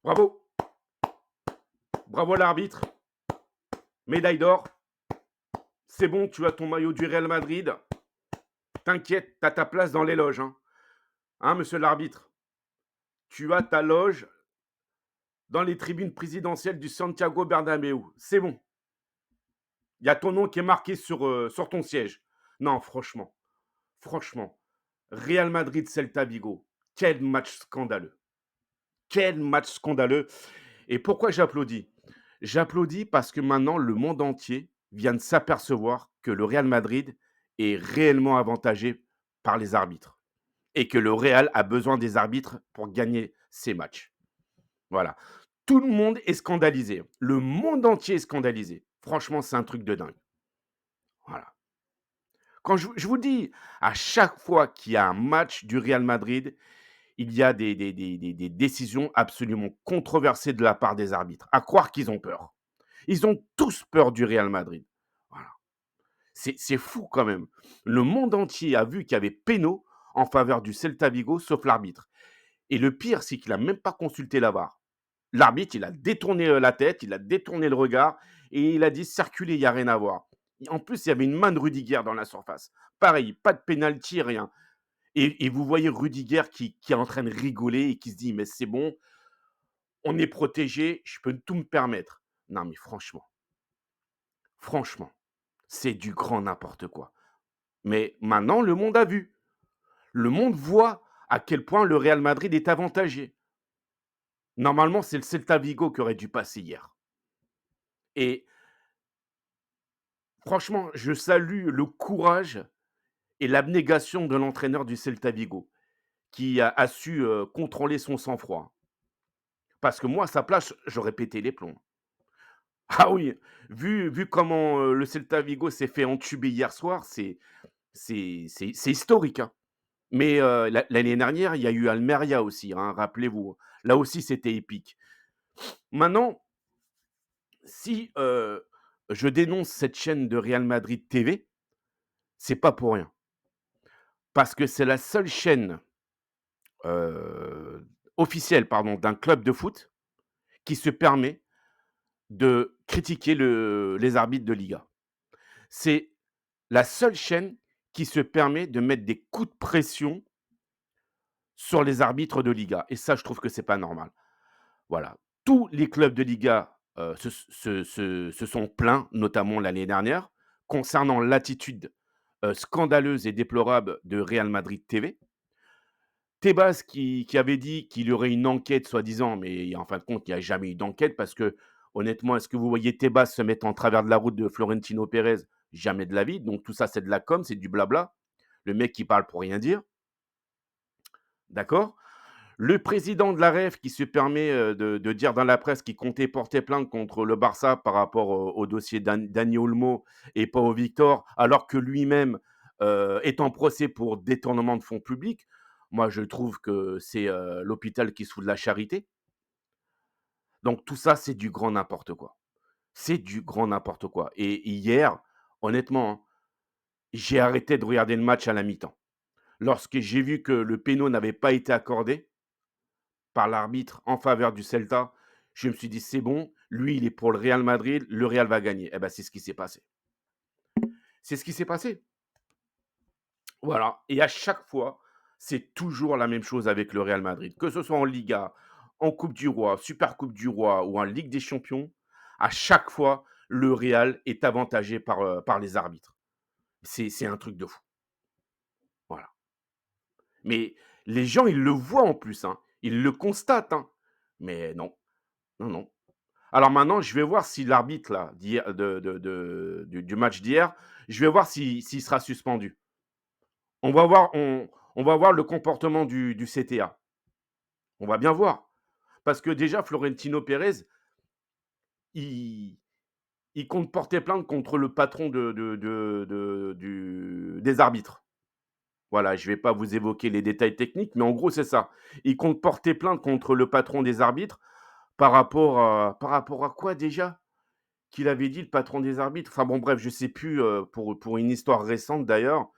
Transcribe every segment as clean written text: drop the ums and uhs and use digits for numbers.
Bravo, bravo l'arbitre, médaille d'or. C'est bon, tu as ton maillot du Real Madrid. T'inquiète, t'as ta place dans les loges, hein. Hein, monsieur l'arbitre? Tu as ta loge dans les tribunes présidentielles du Santiago Bernabéu. C'est bon. Il y a ton nom qui est marqué sur ton siège. Non, franchement, Real Madrid Celta Vigo. Quel match scandaleux. Quel match scandaleux. Et pourquoi j'applaudis? J'applaudis parce que maintenant le monde entier vient de s'apercevoir que le Real Madrid est réellement avantagé par les arbitres et que le Real a besoin des arbitres pour gagner ses matchs. Voilà. Tout le monde est scandalisé. Le monde entier est scandalisé. Franchement, c'est un truc de dingue. Voilà. Quand je vous dis, à chaque fois qu'il y a un match du Real Madrid, il y a des décisions absolument controversées de la part des arbitres. À croire qu'ils ont peur. Ils ont tous peur du Real Madrid. Voilà. C'est fou quand même. Le monde entier a vu qu'il y avait péno en faveur du Celta Vigo, sauf l'arbitre. Et le pire, c'est qu'il a même pas consulté la VAR. L'arbitre, il a détourné la tête, il a détourné le regard et il a dit circulez, il n'y a rien à voir. En plus, il y avait une main de Rudiger dans la surface. Pareil, pas de pénalty, rien. Et vous voyez Rudiger qui est en train de rigoler et qui se dit mais c'est bon, on est protégé, je peux tout me permettre. Non, mais franchement, c'est du grand n'importe quoi. Mais maintenant, le monde a vu. Le monde voit à quel point le Real Madrid est avantagé. Normalement, c'est le Celta Vigo qui aurait dû passer hier. Et franchement, je salue le courage et l'abnégation de l'entraîneur du Celta Vigo, qui a su contrôler son sang-froid. Parce que moi, à sa place, j'aurais pété les plombs. Ah oui, vu comment le Celta Vigo s'est fait entuber hier soir, c'est historique, hein. Mais l'année dernière, il y a eu Almeria aussi, hein, rappelez-vous. Là aussi, c'était épique. Maintenant, si je dénonce cette chaîne de Real Madrid TV, c'est pas pour rien. Parce que c'est la seule chaîne officielle, pardon, d'un club de foot qui se permet de critiquer les arbitres de Liga. C'est la seule chaîne qui se permet de mettre des coups de pression sur les arbitres de Liga et ça, je trouve que c'est pas normal. Voilà. Tous les clubs de Liga, se sont plaints, notamment l'année dernière, concernant l'attitude, scandaleuse et déplorable de Real Madrid TV. Tebas qui avait dit qu'il y aurait une enquête soi-disant, mais en fin de compte, il y a jamais eu d'enquête parce que honnêtement, est-ce que vous voyez Tebas se mettre en travers de la route de Florentino Pérez? Jamais de la vie, donc tout ça, c'est de la com, c'est du blabla. Le mec qui parle pour rien dire, d'accord? Le président de la REF qui se permet, de dire dans la presse qu'il comptait porter plainte contre le Barça par rapport au dossier Dani Olmo et Pau Victor, alors que lui-même, est en procès pour détournement de fonds publics. Moi, je trouve que c'est, l'hôpital qui se fout de la charité. Donc tout ça, c'est du grand n'importe quoi. C'est du grand n'importe quoi et hier, honnêtement, hein, j'ai arrêté de regarder le match à la mi-temps. Lorsque j'ai vu que le péno n'avait pas été accordé par l'arbitre en faveur du Celta, je me suis dit: «C'est bon, lui, il est pour le Real Madrid, le Real va gagner» et ben, c'est ce qui s'est passé. C'est ce qui s'est passé. Voilà et à chaque fois, c'est toujours la même chose avec le Real Madrid. Que ce soit en Liga, en Coupe du Roi, Super Coupe du Roi ou en Ligue des Champions, à chaque fois, le Real est avantagé par les arbitres. C'est un truc de fou. Voilà. Mais les gens, ils le voient en plus, hein. Ils le constatent, hein. Mais non, non, non. Alors maintenant, je vais voir si l'arbitre là d'hier du match d'hier, je vais voir s'il sera suspendu. On va voir le comportement du CTA. On va bien voir. Parce que déjà Florentino Pérez, il il compte porter plainte contre le patron des arbitres. Voilà, je ne vais pas vous évoquer les détails techniques, mais en gros, c'est ça. Il compte porter plainte contre le patron des arbitres par rapport à quoi déjà? Qu'il avait dit le patron des arbitres? Enfin bon bref, je sais plus, pour une histoire récente d'ailleurs.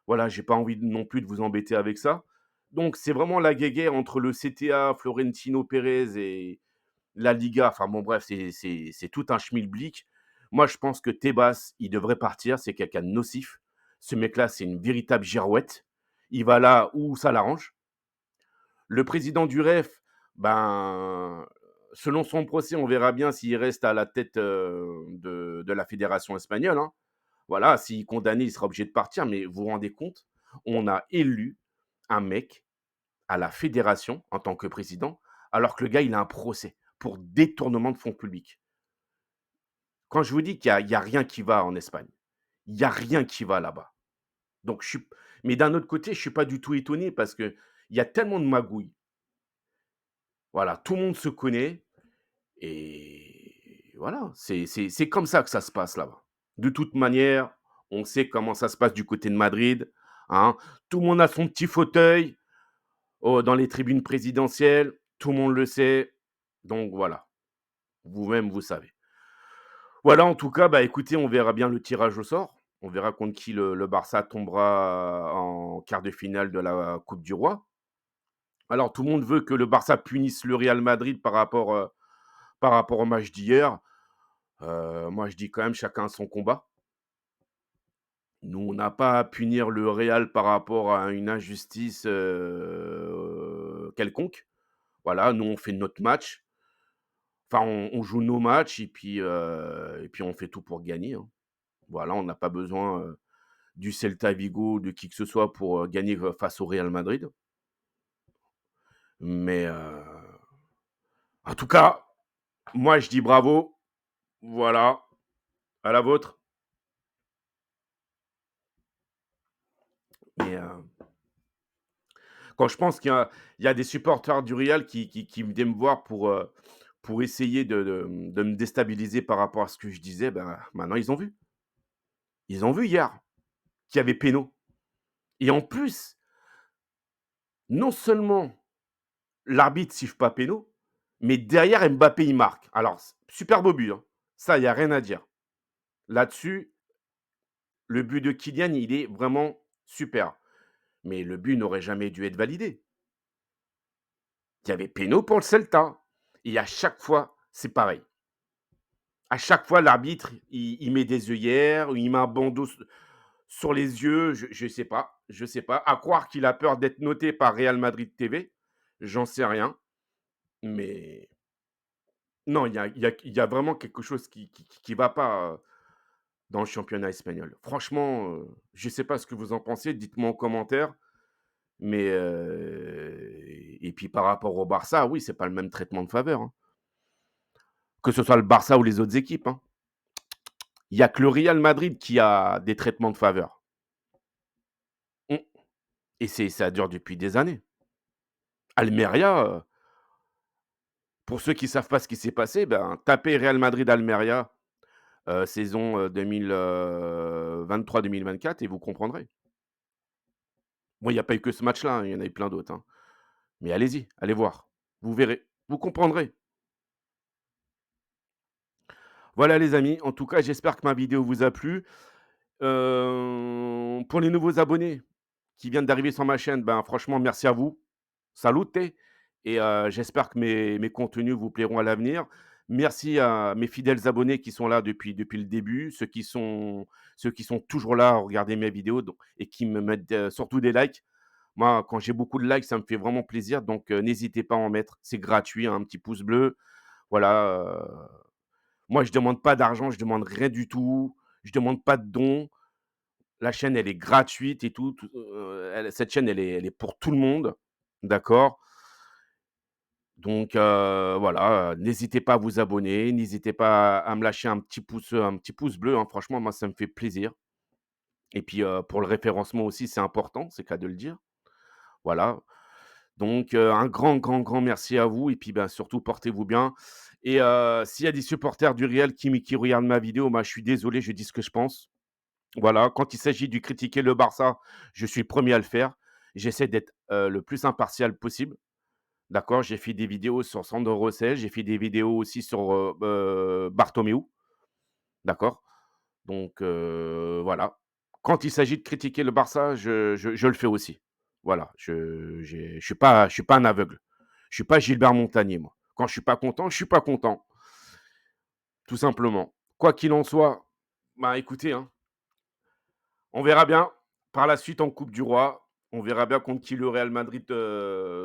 Voilà, j'ai pas envie non plus de vous embêter avec ça. Donc c'est vraiment la guéguerre entre le CTA, Florentino Pérez et la Liga. Enfin bon bref, c'est tout un schmilblick. Moi, je pense que Tebas, il devrait partir, c'est quelqu'un de nocif. Ce mec-là, c'est une véritable girouette. Il va là où ça l'arrange. Le président du REF, ben, selon son procès, on verra bien s'il reste à la tête, de la fédération espagnole, hein. Voilà, s'il est condamné, il sera obligé de partir, mais vous vous rendez compte? On a élu un mec à la fédération en tant que président, alors que le gars, il a un procès pour détournement de fonds publics. Quand je vous dis qu'il y a rien qui va en Espagne, il y a rien qui va là-bas. Donc je suis mais d'un autre côté, je suis pas du tout étonné parce qu'il y a tellement de magouilles. Voilà, tout le monde se connaît et voilà, c'est comme ça que ça se passe là-bas. De toute manière, on sait comment ça se passe du côté de Madrid, hein. Tout le monde a son petit fauteuil, dans les tribunes présidentielles, tout le monde le sait. Donc voilà, vous-même, vous savez. Voilà, en tout cas, bah, écoutez, on verra bien le tirage au sort. On verra contre qui le Barça tombera en quart de finale de la Coupe du Roi. Alors tout le monde veut que le Barça punisse le Real Madrid par rapport au match d'hier. Moi, je dis quand même chacun son combat. Nous, on n'a pas à punir le Real par rapport à une injustice, quelconque. Voilà, nous, on fait notre match. Enfin, on joue nos matchs et puis on fait tout pour gagner, hein. Voilà, on n'a pas besoin, du Celta Vigo, de qui que ce soit pour, gagner, face au Real Madrid. Mais, en tout cas, moi je dis bravo, voilà, à la vôtre et quand je pense qu'il y a des supporters du Real qui venaient me voir pour essayer de me déstabiliser par rapport à ce que je disais, ben, maintenant ils ont vu. Ils ont vu hier qu'il y avait péno et en plus, non seulement l'arbitre siffle pas péno, mais derrière Mbappé, il marque. Alors super beau but, hein. Ça, il y a rien à dire. Là-dessus, le but de Kylian, il est vraiment super. Mais le but n'aurait jamais dû être validé. Il y avait péno pour le Celta et à chaque fois, c'est pareil. À chaque fois, l'arbitre, il met des œillères ou il met un bandeau sur les yeux, je sais pas, je sais pas. À croire qu'il a peur d'être noté par Real Madrid TV, j'en sais rien, mais non, il y a vraiment quelque chose qui va pas, dans le championnat espagnol. Franchement, je sais pas ce que vous en pensez, dites-moi en commentaire, mais et puis par rapport au Barça, oui, c'est pas le même traitement de faveur, hein. Que ce soit le Barça ou les autres équipes, hein. Il y a que le Real Madrid qui a des traitements de faveur. Mmh et ça dure depuis des années. Almeria, pour ceux qui savent pas ce qui s'est passé, ben, tapez Real Madrid-Almeria, saison, 2023-2024 et vous comprendrez. Bon, il y a pas eu que ce match-là, hein, il y en a eu plein d'autres, hein. Mais allez-y, allez voir. Vous verrez, vous comprendrez. Voilà les amis, en tout cas, j'espère que ma vidéo vous a plu. Pour les nouveaux abonnés qui viennent d'arriver sur ma chaîne, ben, franchement merci à vous. Salute et j'espère que mes contenus vous plairont à l'avenir. Merci à mes fidèles abonnés qui sont là depuis le début, ceux qui sont toujours là à regarder mes vidéos donc et qui me mettent, surtout des likes. Moi, quand j'ai beaucoup de likes, ça me fait vraiment plaisir donc n'hésitez pas à en mettre. C'est gratuit, hein, un petit pouce bleu. Voilà, moi je demande pas d'argent, je demande rien du tout. Je demande pas de dons. La chaîne, elle est gratuite et cette chaîne, elle est pour tout le monde, d'accord? Donc voilà, n'hésitez pas à vous abonner, n'hésitez pas à me lâcher un petit pouce bleu, hein. Franchement, moi, ça me fait plaisir et puis, pour le référencement aussi, c'est important, c'est le cas de le dire. Voilà, donc un grand, grand, grand merci à vous et puis, ben, surtout portez-vous bien et s'il y a des supporters du Real qui regardent ma vidéo, bah, je suis désolé, je dis ce que je pense. Voilà, quand il s'agit de critiquer le Barça, je suis le premier à le faire. J'essaie d'être, le plus impartial possible, d'accord? J'ai fait des vidéos sur Sandro Rosell, j'ai fait des vidéos aussi sur, Bartomeu, d'accord? Donc voilà. Quand il s'agit de critiquer le Barça, je le fais aussi. Voilà, je suis pas un aveugle. Je suis pas Gilbert Montagné, moi. Quand je suis pas content, je suis pas content, tout simplement. Quoi qu'il en soit, bah, écoutez, hein, on verra bien par la suite en Coupe du Roi. On verra bien contre qui le Real Madrid,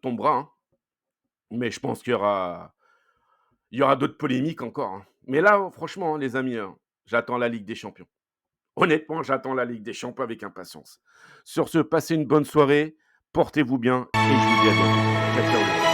tombera, hein. Mais je pense qu'il y aura d'autres polémiques encore, hein. Mais là, franchement, hein, les amis, hein, j'attends la Ligue des Champions. Honnêtement, j'attends la Ligue des Champions avec impatience. Sur ce, passez une bonne soirée, portez-vous bien et je vous dis à bientôt. Ciao, ciao.